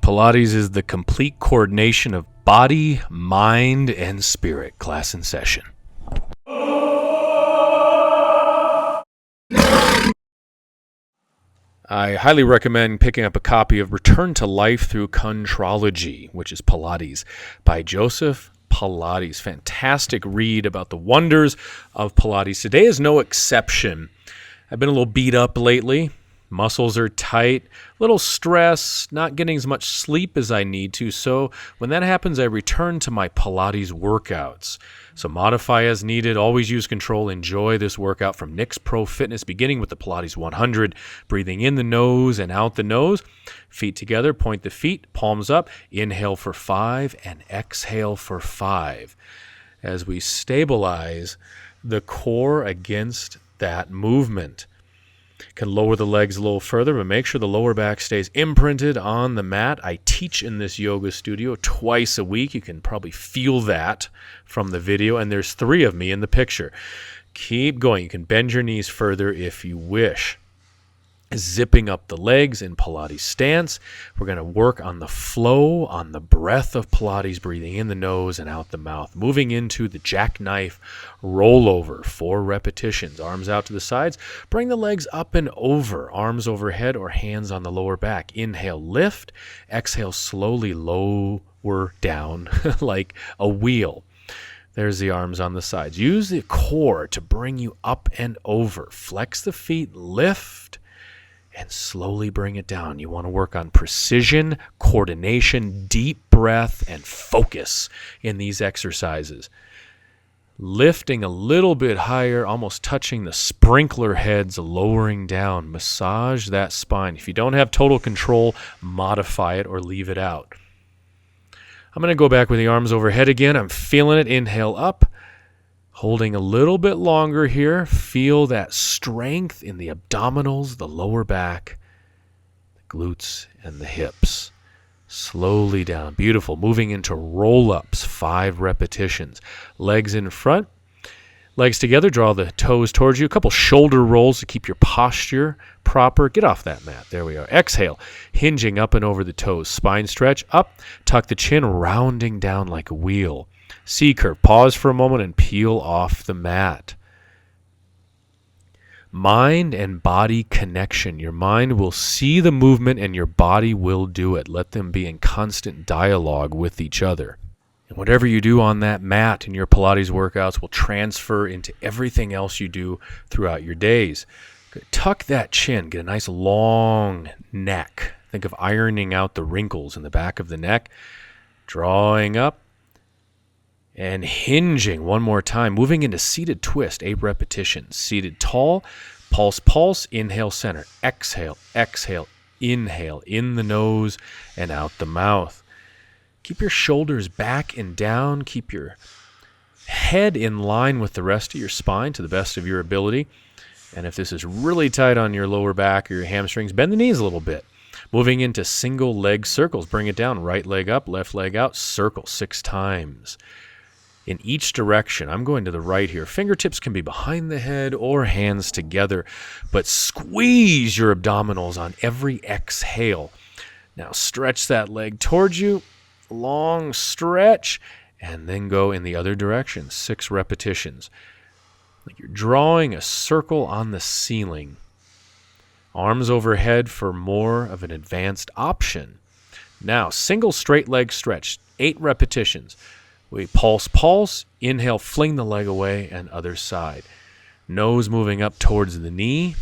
Pilates is the complete coordination of body, mind, and spirit. Class in session. I highly recommend picking up a copy of Return to Life Through Contrology, which is Pilates, by Joseph Pilates. Fantastic read about the wonders of Pilates. Today is no exception. I've been a little beat up lately. Muscles are tight, a little stress, not getting as much sleep as I need to. So when that happens, I return to my Pilates workouts. So modify as needed, always use control. Enjoy this workout from Nick's Pro Fitness, beginning with the Pilates 100, breathing in the nose and out the nose. Feet together, point the feet, palms up, inhale for 5 and exhale for 5. As we stabilize the core against that movement. Can lower the legs a little further, but make sure the lower back stays imprinted on the mat. I teach in this yoga studio twice a week. You can probably feel that from the video, and there's 3 of me in the picture. Keep going. You can bend your knees further if you wish. Zipping up the legs in Pilates stance. We're going to work on the flow, on the breath of Pilates, breathing in the nose and out the mouth. Moving into the jackknife rollover, 4 repetitions. Arms out to the sides. Bring the legs up and over, arms overhead or hands on the lower back. Inhale, lift. Exhale, slowly lower down like a wheel. There's the arms on the sides. Use the core to bring you up and over. Flex the feet, lift, and slowly bring it down. You want to work on precision, coordination, deep breath, and focus in these exercises. Lifting a little bit higher, almost touching the sprinkler heads, lowering down. Massage that spine. If you don't have total control, modify it or leave it out. I'm going to go back with the arms overhead again. I'm feeling it. Inhale up. Holding a little bit longer here. Feel that strength in the abdominals, the lower back, the glutes, and the hips. Slowly down. Beautiful. Moving into roll-ups, 5 repetitions. Legs in front. Legs together. Draw the toes towards you. A couple shoulder rolls to keep your posture proper. Get off that mat. There we are. Exhale. Hinging up and over the toes. Spine stretch. Up. Tuck the chin. Rounding down like a wheel. C-curve. Pause for a moment and peel off the mat. Mind and body connection. Your mind will see the movement and your body will do it. Let them be in constant dialogue with each other. And whatever you do on that mat in your Pilates workouts will transfer into everything else you do throughout your days. Tuck that chin. Get a nice long neck. Think of ironing out the wrinkles in the back of the neck. Drawing up. And hinging one more time, moving into seated twist, 8 repetitions. Seated tall, pulse, pulse, inhale, center. Exhale, exhale, inhale, in the nose and out the mouth. Keep your shoulders back and down. Keep your head in line with the rest of your spine to the best of your ability. And if this is really tight on your lower back or your hamstrings, bend the knees a little bit. Moving into single leg circles. Bring it down. Right leg up, left leg out. Circle 6 times. In each direction. I'm going to the right here. Fingertips can be behind the head or hands together, but squeeze your abdominals on every exhale. Now stretch that leg towards you, long stretch, and then go in the other direction. 6 repetitions. Like you're drawing a circle on the ceiling. Arms overhead for more of an advanced option. Now, single straight leg stretch, 8 repetitions. We pulse, pulse, inhale, fling the leg away, and other side. Nose moving up towards the knee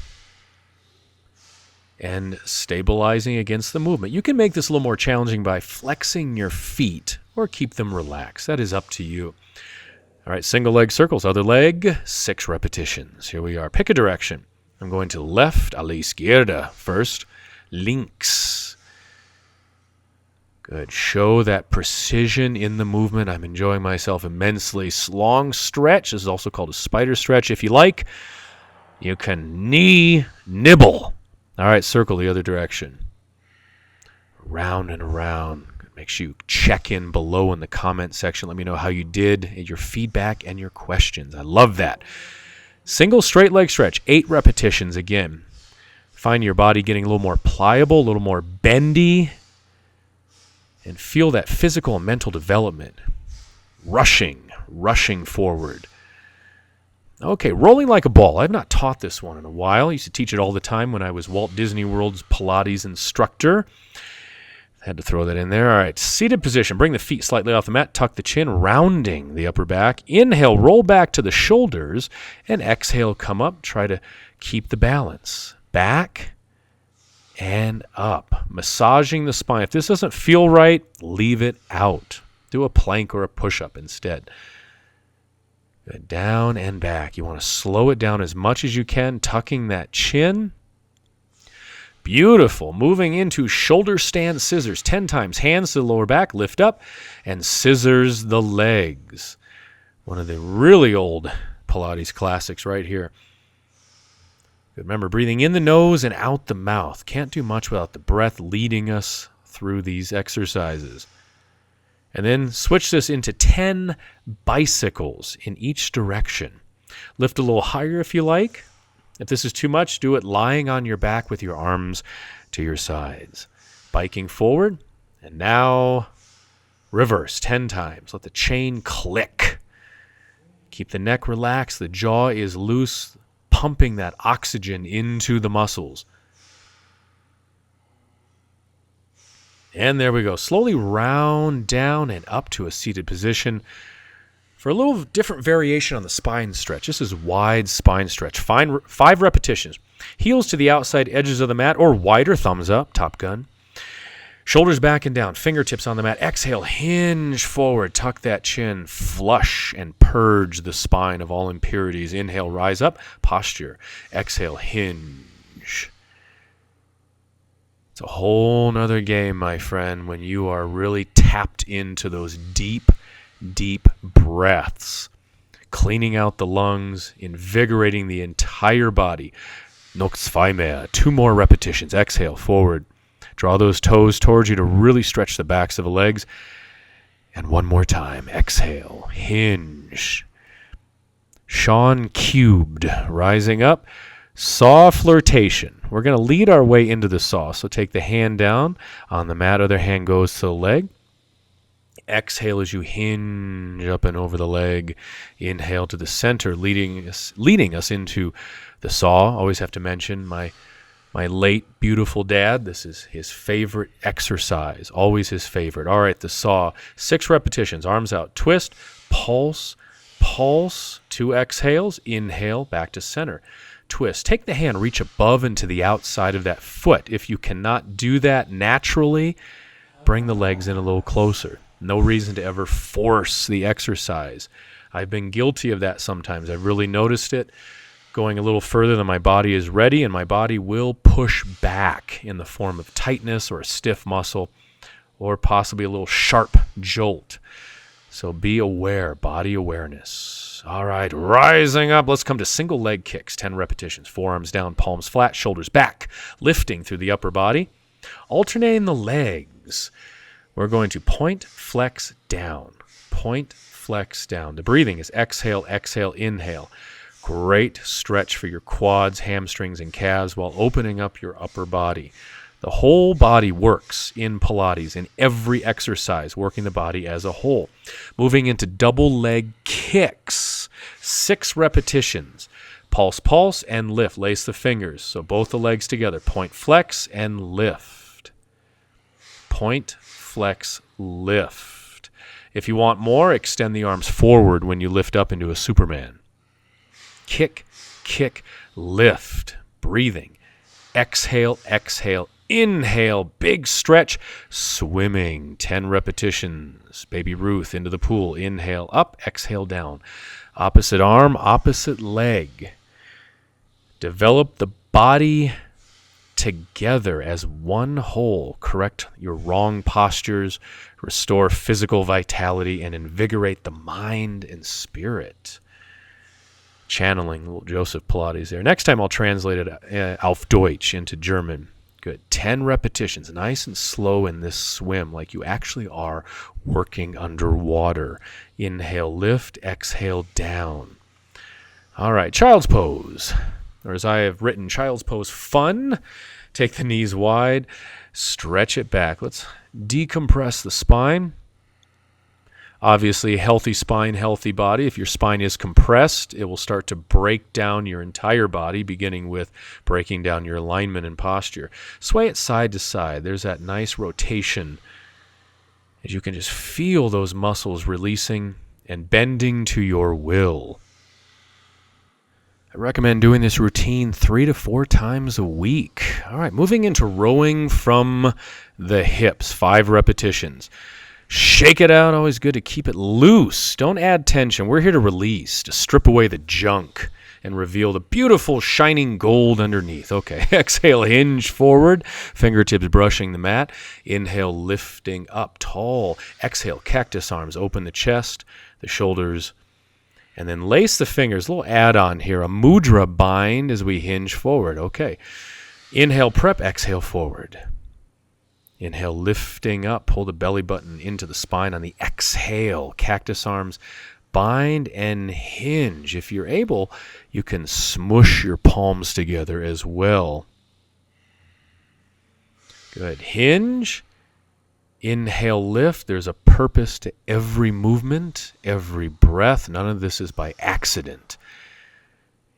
and stabilizing against the movement. You can make this a little more challenging by flexing your feet or keep them relaxed. That is up to you. All right, single leg circles, other leg, 6 repetitions. Here we are. Pick a direction. I'm going to left, a la izquierda first, links. Good. Show that precision in the movement. I'm enjoying myself immensely. Long stretch. This is also called a spider stretch. If you like, you can knee nibble. All right, circle the other direction. Around and around. Make sure you check in below in the comment section. Let me know how you did, your feedback, and your questions. I love that. Single straight leg stretch. 8 repetitions again. Find your body getting a little more pliable, a little more bendy. And feel that physical and mental development. Rushing forward. Okay, rolling like a ball. I've not taught this one in a while. I used to teach it all the time when I was Walt Disney World's Pilates instructor. Had to throw that in there. All right, seated position. Bring the feet slightly off the mat. Tuck the chin, rounding the upper back. Inhale, roll back to the shoulders. And exhale, come up. Try to keep the balance. Back and up. Massaging the spine. If this doesn't feel right, leave it out. Do a plank or a push-up instead. Good. Down and back. You want to slow it down as much as you can, tucking that chin. Beautiful. Moving into shoulder stand scissors 10 times. Hands to the lower back, lift up, and scissors the legs. One of the really old Pilates classics right here. Remember, breathing in the nose and out the mouth. Can't do much without the breath leading us through these exercises. And then switch this into 10 bicycles in each direction. Lift a little higher if you like. If this is too much, do it lying on your back with your arms to your sides. Biking forward. And now reverse 10 times. Let the chain click. Keep the neck relaxed. The jaw is loose, pumping that oxygen into the muscles. And there we go. Slowly round down and up to a seated position for a little different variation on the spine stretch. This is wide spine stretch. 5 repetitions. Heels to the outside edges of the mat or wider, thumbs up, Top Gun. Shoulders back and down, fingertips on the mat. Exhale, hinge forward, tuck that chin, flush and purge the spine of all impurities. Inhale, rise up, posture. Exhale, hinge. It's a whole nother game, my friend, when you are really tapped into those deep breaths, cleaning out the lungs, invigorating the entire body. Noch zwei mehr. 2 more repetitions. Exhale, forward. Draw those toes towards you to really stretch the backs of the legs. And 1 more time. Exhale, hinge. Sean cubed, rising up. Saw flirtation. We're going to lead our way into the saw. So take the hand down on the mat. Other hand goes to the leg. Exhale as you hinge up and over the leg. Inhale to the center, leading us into the saw. Always have to mention my late beautiful dad. This is his favorite exercise. Always his favorite. All right, the saw. 6 repetitions. Arms out. Twist. Pulse. 2 exhales. Inhale. Back to center. Twist. Take the hand, reach above and to the outside of that foot. If you cannot do that naturally, bring the legs in a little closer. No reason to ever force the exercise. I've been guilty of that sometimes. I've really noticed it going a little further than my body is ready, and my body will push back in the form of tightness or a stiff muscle or possibly a little sharp jolt. So be aware, body awareness. All right, rising up. Let's come to single leg kicks, 10 repetitions. Forearms down, palms flat, shoulders back, lifting through the upper body. Alternating the legs. We're going to point, flex, down. Point, flex, down. The breathing is exhale, exhale, inhale. Great stretch for your quads, hamstrings, and calves while opening up your upper body. The whole body works in Pilates, in every exercise, working the body as a whole. Moving into double leg kicks, 6 repetitions. Pulse, pulse, and lift. Lace the fingers. So both the legs together. Point, flex, and lift. Point, flex, lift. If you want more, extend the arms forward when you lift up into a Superman. Kick, kick, lift. Breathing. Exhale, exhale, inhale. Big stretch. Swimming. 10 repetitions. Baby Ruth into the pool. Inhale up, exhale down. Opposite arm, opposite leg. Develop the body together as one whole. Correct your wrong postures, restore physical vitality, and invigorate the mind and spirit. Channeling little Joseph Pilates there. Next time I'll translate it auf Deutsch into German. Good. 10 repetitions, nice and slow in this swim, like you actually are working underwater. Inhale, lift, exhale, down. All right, child's pose. Or as I have written, child's pose fun. Take the knees wide, stretch it back. Let's decompress the spine. Obviously, healthy spine, healthy body. If your spine is compressed, it will start to break down your entire body, beginning with breaking down your alignment and posture. Sway it side to side. There's that nice rotation as you can just feel those muscles releasing and bending to your will. I recommend doing this routine 3 to 4 times a week. All right, moving into rowing from the hips, 5 repetitions. Shake it out, always good to keep it loose. Don't add tension. We're here to release, to strip away the junk and reveal the beautiful shining gold underneath. Okay, exhale, hinge forward, fingertips brushing the mat. Inhale, lifting up tall. Exhale, cactus arms, open the chest, the shoulders, and then lace the fingers. A little add-on here, a mudra bind as we hinge forward. Okay, inhale, prep, exhale, forward. Inhale, lifting up, pull the belly button into the spine on the exhale. Cactus arms, bind and hinge. If you're able, you can smush your palms together as well. Good. Hinge. Inhale, lift. There's a purpose to every movement, every breath. None of this is by accident.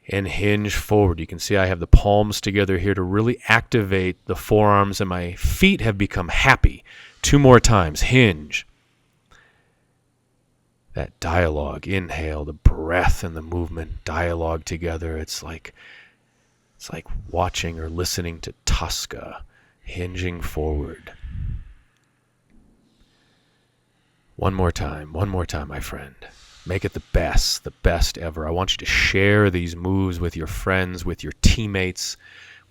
And hinge forward. You can see I have the palms together here to really activate the forearms, and my feet have become happy. 2 more times. Hinge. That dialogue. Inhale, the breath and the movement. Dialogue together. It's like watching or listening to Tosca. Hinging forward. One more time, my friend. Make it the best ever. I want you to share these moves with your friends, with your teammates,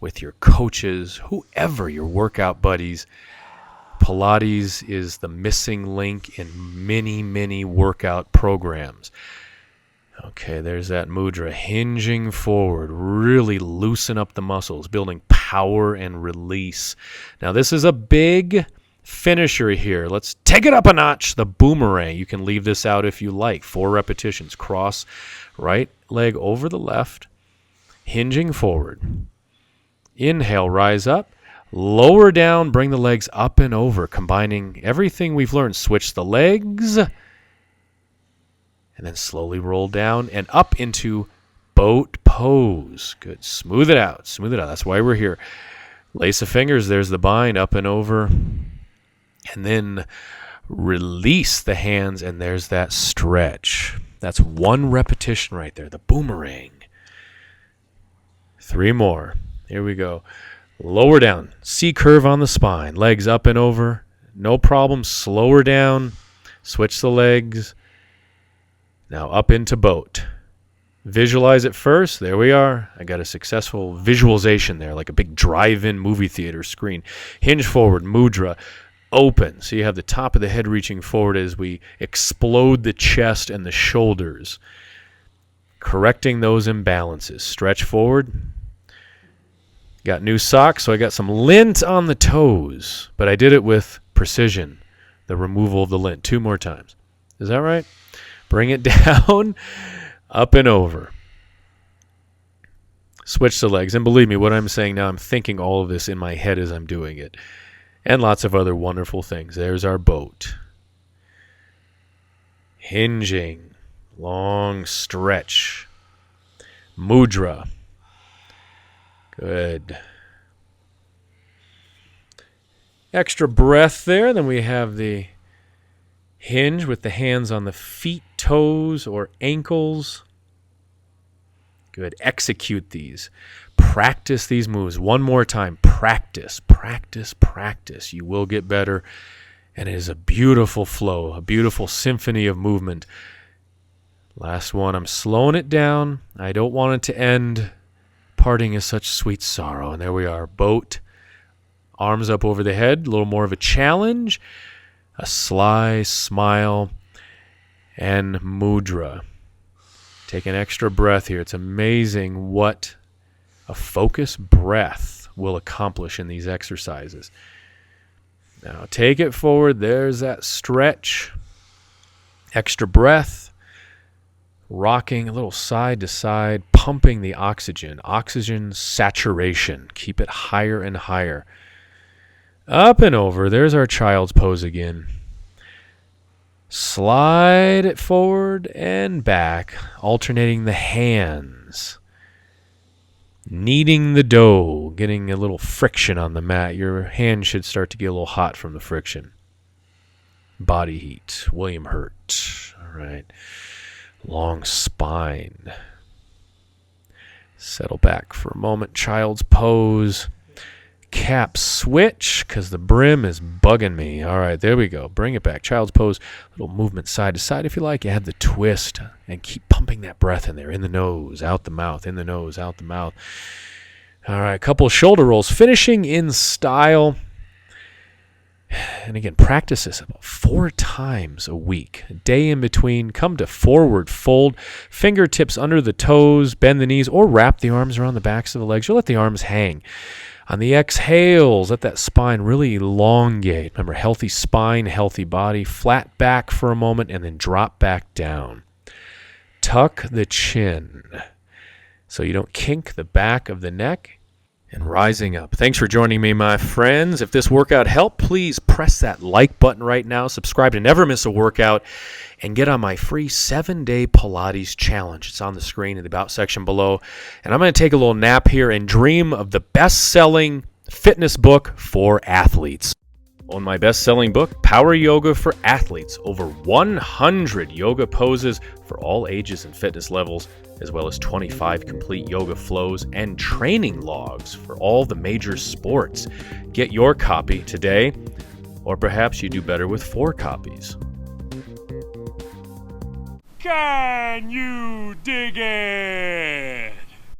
with your coaches, whoever, your workout buddies. Pilates is the missing link in many, many workout programs. Okay, there's that mudra. Hinging forward. Really loosen up the muscles, building power and release. Now, this is a big finisher here. Let's take it up a notch. The boomerang. You can leave this out if you like. 4 repetitions. Cross right leg over the left. Hinging forward. Inhale, rise up. Lower down, bring the legs up and over. Combining everything we've learned. Switch the legs. And then slowly roll down and up into boat pose. Good. Smooth it out. Smooth it out. That's why we're here. Lace the fingers. There's the bind. Up and over. And then release the hands, and there's that stretch. That's 1 repetition right there, the boomerang. 3 more. Here we go. Lower down. C curve on the spine. Legs up and over. No problem. Slower down. Switch the legs. Now up into boat. Visualize it first. There we are. I got a successful visualization there, like a big drive-in movie theater screen. Hinge forward. Mudra. Open. So you have the top of the head reaching forward as we explode the chest and the shoulders. Correcting those imbalances. Stretch forward. Got new socks, so I got some lint on the toes, but I did it with precision. The removal of the lint. 2 more times. Is that right? Bring it down, up and over. Switch the legs. And believe me, what I'm saying now, I'm thinking all of this in my head as I'm doing it. And lots of other wonderful things. There's our boat. Hinging. Long stretch. Mudra. Good. Extra breath there. Then we have the hinge with the hands on the feet, toes, or ankles. Good. Execute these. Practice these moves. 1 more time. Practice, practice, practice. You will get better. And it is a beautiful flow, a beautiful symphony of movement. Last one. I'm slowing it down. I don't want it to end. Parting is such sweet sorrow. And there we are. Boat. Arms up over the head. A little more of a challenge. A sly smile. And mudra. Take an extra breath here. It's amazing what a focused breath will accomplish in these exercises. Now take it forward. There's that stretch. Extra breath. Rocking a little side to side, pumping the oxygen. Oxygen saturation. Keep it higher and higher. Up and over. There's our child's pose again. Slide it forward and back, alternating the hands. Kneading the dough, getting a little friction on the mat. Your hand should start to get a little hot from the friction. Body heat. William Hurt. All right. Long spine. Settle back for a moment. Child's pose. Cap switch, because the brim is bugging me. All right, there we go. Bring it back. Child's pose. Little movement side to side if you like. Add the twist and keep pumping that breath in there. In the nose, out the mouth. In the nose, out the mouth. All right, a couple of shoulder rolls. Finishing in style. And again, practice this about 4 times a week. A day in between. Come to forward fold. Fingertips under the toes. Bend the knees or wrap the arms around the backs of the legs. Or let the arms hang. On the exhales, let that spine really elongate. Remember, healthy spine, healthy body. Flat back for a moment and then drop back down. Tuck the chin so you don't kink the back of the neck. And rising up. Thanks for joining me, my friends. If this workout helped, please press that like button right now. Subscribe to never miss a workout. And get on my free 7-day Pilates challenge. It's on the screen in the About section below. And I'm going to take a little nap here and dream of the best-selling fitness book for athletes. On my best-selling book, Power Yoga for Athletes, over 100 yoga poses for all ages and fitness levels, as well as 25 complete yoga flows and training logs for all the major sports. Get your copy today, or perhaps you do better with 4 copies. Can you dig it?